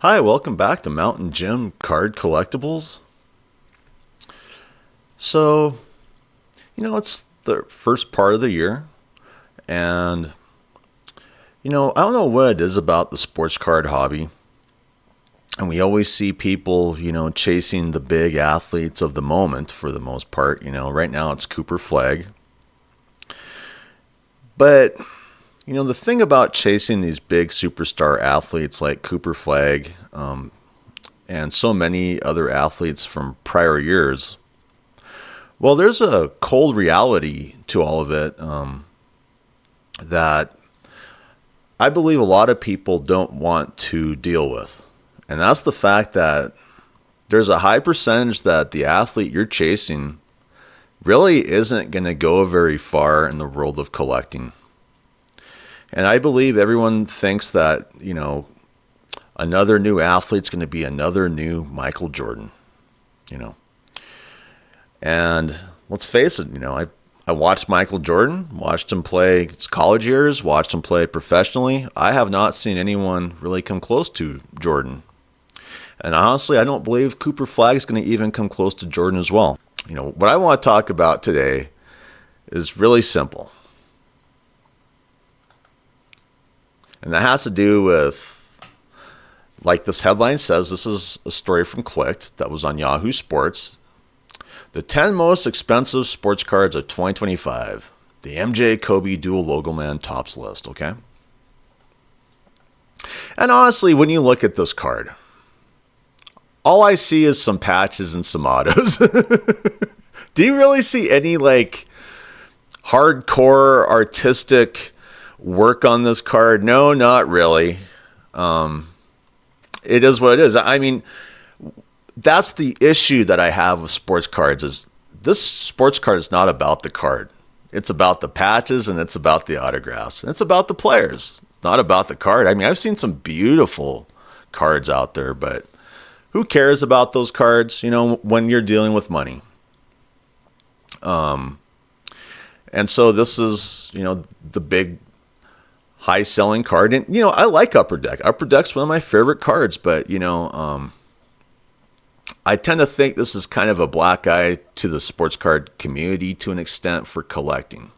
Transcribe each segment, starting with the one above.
Hi, welcome back to Mountain Gym Card Collectibles. So, it's the first part of the year, and, I don't know what it is about the sports card hobby. And we always see people, chasing the big athletes of the moment for the most part. Right now it's Cooper Flag. But, the thing about chasing these big superstar athletes like Cooper Flag, and so many other athletes from prior years. Well, there's a cold reality to all of it that I believe a lot of people don't want to deal with. And that's the fact that there's a high percentage that the athlete you're chasing really isn't going to go very far in the world of collecting. And I believe everyone thinks that, another new athlete's going to be another new Michael Jordan, you know. And let's face it, I watched Michael Jordan, watched him play his college years, watched him play professionally. I have not seen anyone really come close to Jordan. And honestly, I don't believe Cooper Flag is going to even come close to Jordan as well. What I want to talk about today is really simple. And that has to do with, like this headline says, this is a story from Clicked that was on Yahoo Sports. The 10 most expensive sports cards of 2025. The MJ Kobe dual logo man tops list, okay? And honestly, when you look at this card, all I see is some patches and some autos. Do you really see any hardcore artistic work on this card? No, not really. It is what it is. I mean, that's the issue that I have with sports cards is this sports card is not about the card. It's about the patches and it's about the autographs. And it's about the players. It's not about the card. I mean, I've seen some beautiful cards out there, but who cares about those cards, when you're dealing with money? And so this is, the big high selling card. And, I like Upper Deck. Upper Deck's one of my favorite cards, but, I tend to think this is kind of a black eye to the sports card community to an extent for collecting.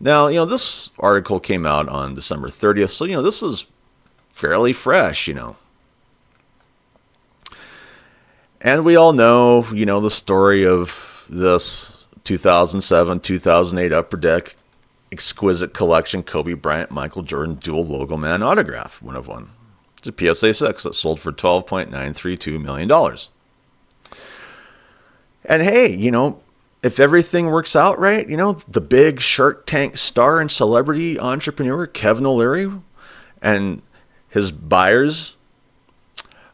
Now, this article came out on December 30th, so, this is fairly fresh, And we all know, the story of this 2007, 2008 Upper Deck exquisite collection Kobe Bryant, Michael Jordan dual logo man autograph, one of one. It's a PSA 6 that sold for $12.932 million. And hey, if everything works out right, the big Shark Tank star and celebrity entrepreneur Kevin O'Leary and his buyers,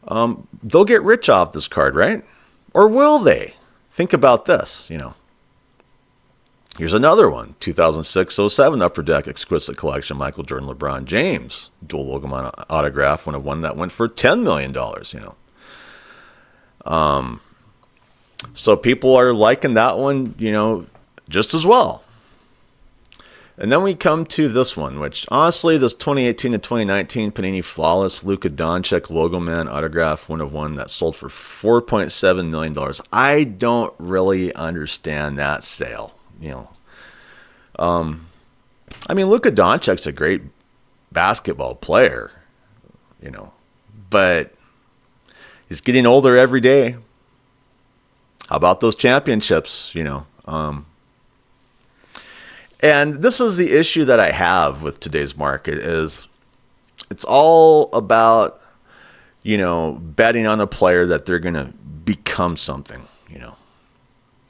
they'll get rich off this card, right? Or will they? Think about this, Here's another one, 2006-07 Upper Deck Exquisite Collection, Michael Jordan, LeBron James, dual logo autograph, one of one that went for $10 million, So people are liking that one, just as well. And then we come to this one, which honestly, this 2018 to 2019 Panini Flawless Luka Doncic Logo Man autograph, one of one that sold for $4.7 million. I don't really understand that sale. Luka Doncic's a great basketball player, but he's getting older every day. How about those championships, And this is the issue that I have with today's market is it's all about, betting on a player that they're going to become something,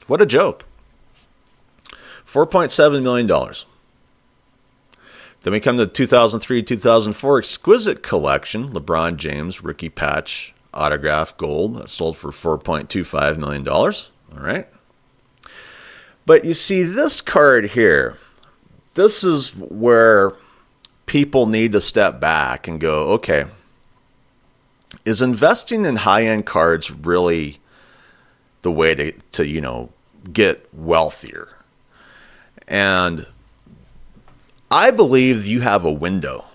What a joke. $4.7 million. Then we come to 2003-2004 Exquisite Collection, LeBron James Rookie Patch Autograph Gold. That sold for $4.25 million. All right. But you see this card here, this is where people need to step back and go, okay, is investing in high-end cards really the way to get wealthier? And I believe you have a window.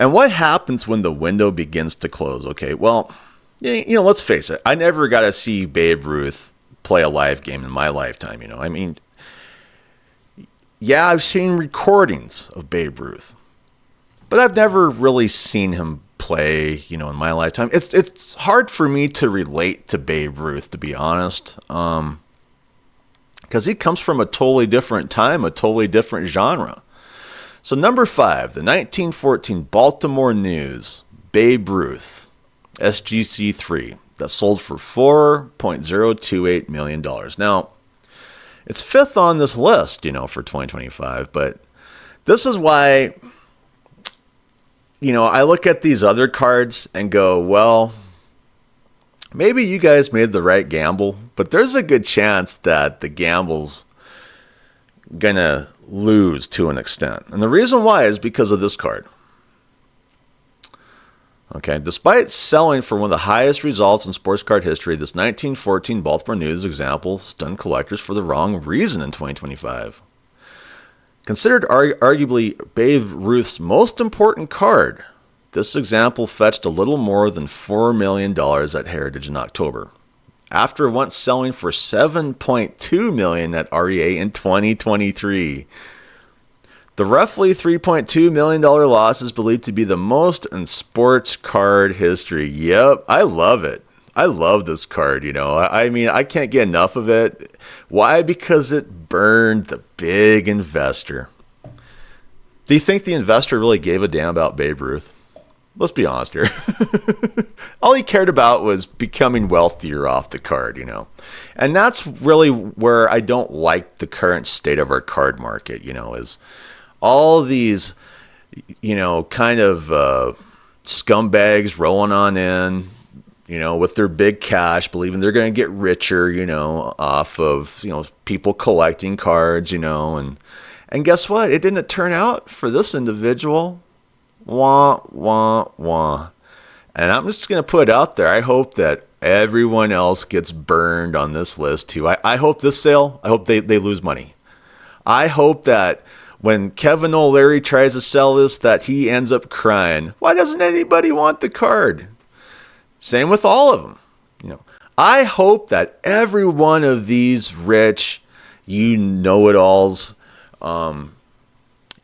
And what happens when the window begins to close? Okay, well, let's face it. I never got to see Babe Ruth play a live game in my lifetime. I mean, yeah, I've seen recordings of Babe Ruth, but I've never really seen him play, in my lifetime. It's hard for me to relate to Babe Ruth, to be honest, because he comes from a totally different time, a totally different genre. So number 5, the 1914 Baltimore News Babe Ruth SGC3 that sold for $4.028 million. Now, it's 5th on this list, for 2025, but this is why, I look at these other cards and go, well, maybe you guys made the right gamble, but there's a good chance that the gamble's gonna lose to an extent. And the reason why is because of this card. Okay, despite selling for one of the highest results in sports card history, this 1914 Baltimore News example stunned collectors for the wrong reason in 2025. Considered arguably Babe Ruth's most important card, this example fetched a little more than $4 million at Heritage in October, after once selling for $7.2 million at REA in 2023. The roughly $3.2 million loss is believed to be the most in sports card history. Yep, I love it. I love this card, I mean, I can't get enough of it. Why? Because it burned the big investor. Do you think the investor really gave a damn about Babe Ruth? Let's be honest here. All he cared about was becoming wealthier off the card, And that's really where I don't like the current state of our card market, is all these, kind of scumbags rolling on in, with their big cash, believing they're going to get richer, off of, people collecting cards, and guess what? It didn't turn out for this individual. Wah, wah, wah. And I'm just going to put it out there. I hope that everyone else gets burned on this list too. I hope this sale, I hope they lose money. I hope that when Kevin O'Leary tries to sell this, that he ends up crying. Why doesn't anybody want the card? Same with all of them. I hope that every one of these rich, know-it-alls,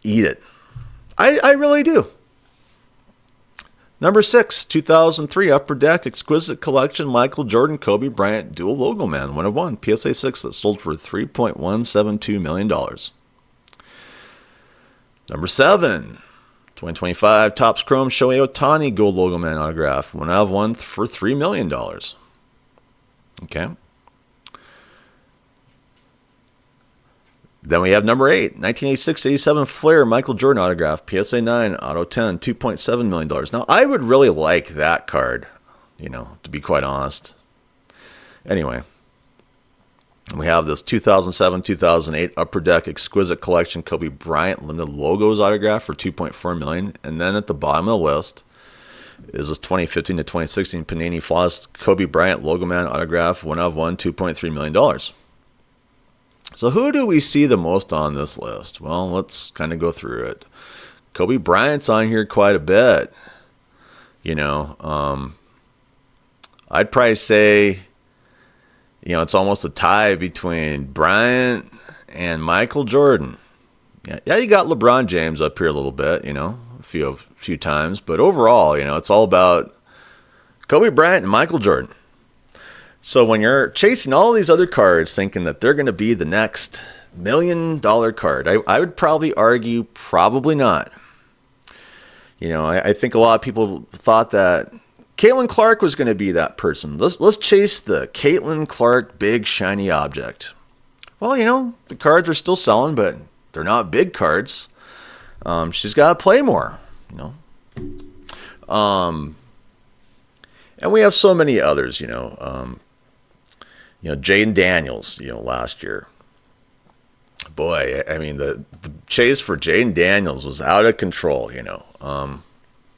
eat it. I really do. Number 6, 2003 Upper Deck Exquisite Collection Michael Jordan Kobe Bryant Dual Logo Man 1/1 PSA 6 that sold for $3.172 million. Number 7, 2025 Topps Chrome Shohei Ohtani Gold Logo Man Autograph 1/1 for $3 million. Okay. Then we have number 8, 1986-87 Flair Michael Jordan Autograph PSA 9 Auto 10 $2.7 million. Now, I would really like that card, to be quite honest. Anyway, we have this 2007-2008 Upper Deck Exquisite Collection Kobe Bryant Limited Logos Autograph for $2.4 million. And then at the bottom of the list is this 2015-2016 Panini Flawless Kobe Bryant Logo Man Autograph 1/1 $2.3 million. So who do we see the most on this list? Well, let's kind of go through it. Kobe Bryant's on here quite a bit. I'd probably say, it's almost a tie between Bryant and Michael Jordan. Yeah, you got LeBron James up here a little bit, a few times. But overall, it's all about Kobe Bryant and Michael Jordan. So when you're chasing all these other cards thinking that they're going to be the next $1 million card, I would probably argue probably not. I think a lot of people thought that Caitlin Clark was going to be that person. Let's chase the Caitlin Clark big shiny object. Well, the cards are still selling, but they're not big cards. She's got to play more, And we have so many others, Jaden Daniels, last year. Boy, I mean, the chase for Jaden Daniels was out of control, And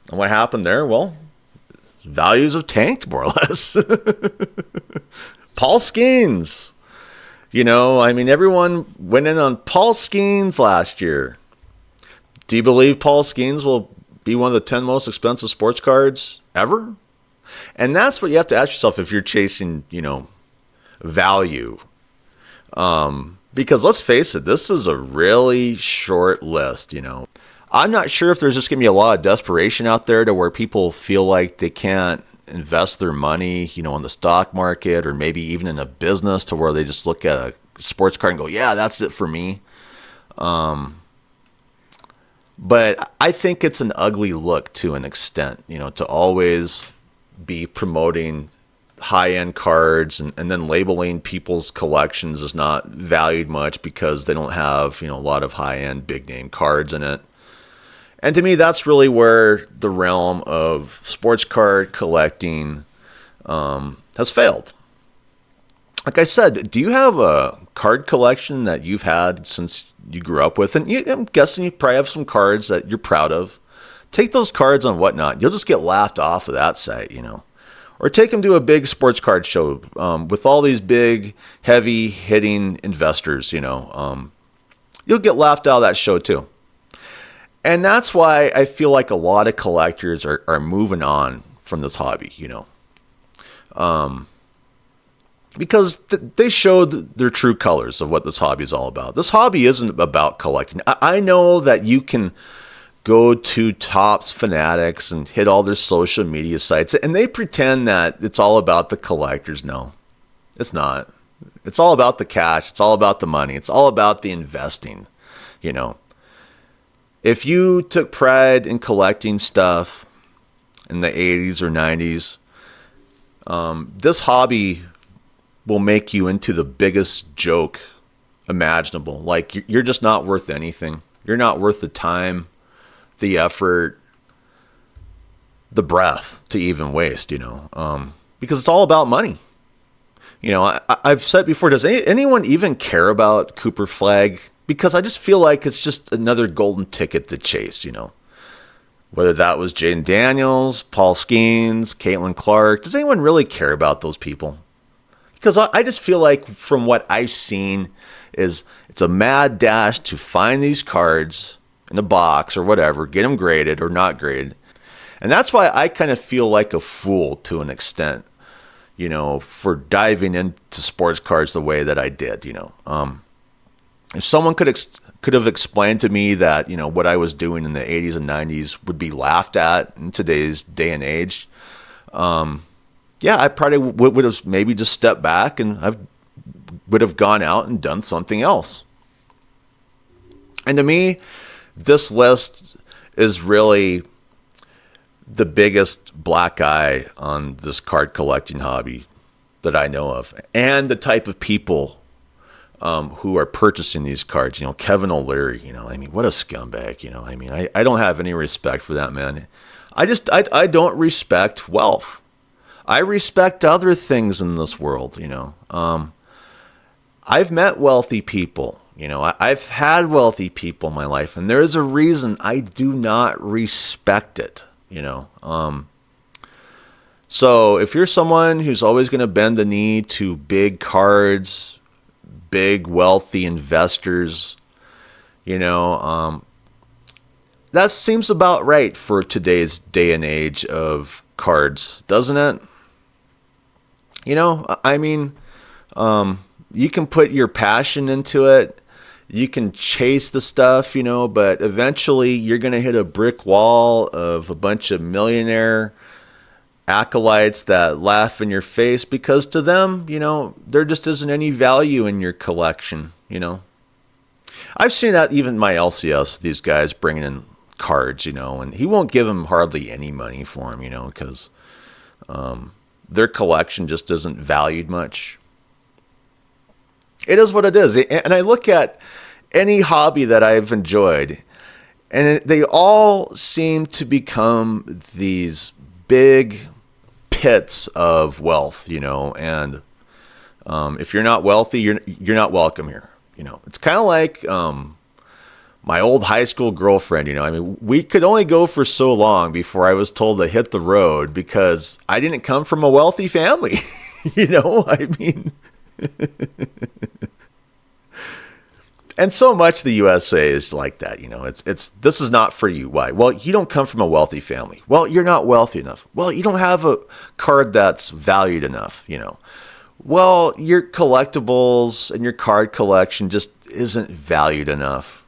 what happened there? Well, values have tanked, more or less. Paul Skeens. Everyone went in on Paul Skeens last year. Do you believe Paul Skeens will be one of the 10 most expensive sports cards ever? And that's what you have to ask yourself if you're chasing, value. Because let's face it, this is a really short list, I'm not sure if there's just going to be a lot of desperation out there to where people feel like they can't invest their money, in the stock market or maybe even in a business to where they just look at a sports card and go, yeah, that's it for me. But I think it's an ugly look to an extent, to always be promoting high-end cards and then labeling people's collections as not valued much because they don't have, a lot of high-end big-name cards in it. And to me, that's really where the realm of sports card collecting has failed. Like I said, do you have a card collection that you've had since you grew up with? And I'm guessing you probably have some cards that you're proud of. Take those cards on Whatnot. You'll just get laughed off of that site, Or take them to a big sports card show with all these big, heavy-hitting investors, You'll get laughed out of that show too. And that's why I feel like a lot of collectors are moving on from this hobby, because they showed their true colors of what this hobby is all about. This hobby isn't about collecting. I know that you can go to Topps Fanatics and hit all their social media sites, and they pretend that it's all about the collectors. No, it's not. It's all about the cash. It's all about the money. It's all about the investing, If you took pride in collecting stuff in the 80s or 90s, this hobby will make you into the biggest joke imaginable. Like, you're just not worth anything. You're not worth the time, the effort, the breath to even waste, because it's all about money. I've said before, does anyone even care about Cooper Flag? Because I just feel like it's just another golden ticket to chase, Whether that was Jaden Daniels, Paul Skeens, Caitlin Clark. Does anyone really care about those people? Because I just feel like from what I've seen is it's a mad dash to find these cards in the box or whatever, get them graded or not graded. And that's why I kind of feel like a fool to an extent, for diving into sports cards the way that I did, If someone could have explained to me that, what I was doing in the 80s and 90s would be laughed at in today's day and age, I probably would have maybe just stepped back and I would have gone out and done something else. And to me, this list is really the biggest black eye on this card collecting hobby that I know of, and the type of people who are purchasing these cards. Kevin O'Leary, what a scumbag, I don't have any respect for that man. I don't respect wealth. I respect other things in this world, I've met wealthy people, I've had wealthy people in my life, and there is a reason I do not respect it, So if you're someone who's always going to bend the knee to big cards, big wealthy investors, that seems about right for today's day and age of cards, doesn't it? You can put your passion into it. You can chase the stuff, but eventually you're going to hit a brick wall of a bunch of millionaire acolytes that laugh in your face because to them, there just isn't any value in your collection, I've seen that even my LCS, these guys bringing in cards, and he won't give them hardly any money for them, because their collection just isn't valued much. It is what it is. And I look at any hobby that I've enjoyed, and they all seem to become these big pits of wealth, and if you're not wealthy, you're not welcome here. It's kind of like my old high school girlfriend, we could only go for so long before I was told to hit the road because I didn't come from a wealthy family. And so much the USA is like that, you know. It's this is not for you. Why? Well, you don't come from a wealthy family. Well, you're not wealthy enough. Well, you don't have a card that's valued enough, you know. Well, your collectibles and your card collection just isn't valued enough.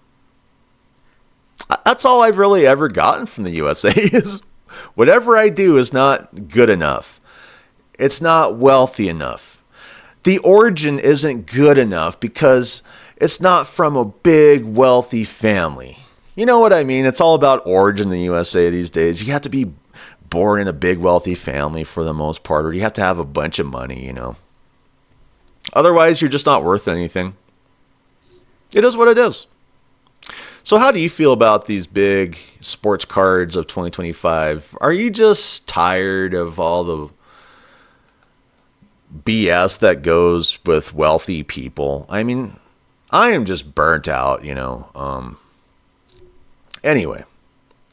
That's all I've really ever gotten from the USA is whatever I do is not good enough. It's not wealthy enough. The origin isn't good enough because it's not from a big, wealthy family. You know what I mean? It's all about origin in the USA these days. You have to be born in a big, wealthy family for the most part, or you have to have a bunch of money, you know. Otherwise, you're just not worth anything. It is what it is. So how do you feel about these big sports cards of 2025? Are you just tired of all the BS that goes with wealthy people? I mean, I am just burnt out, you know. Anyway,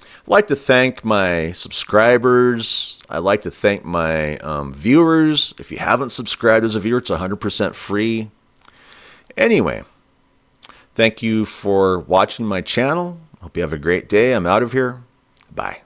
I'd like to thank my subscribers. I'd like to thank my viewers. If you haven't subscribed as a viewer, it's 100% free. Anyway, thank you for watching my channel. Hope you have a great day. I'm out of here. Bye.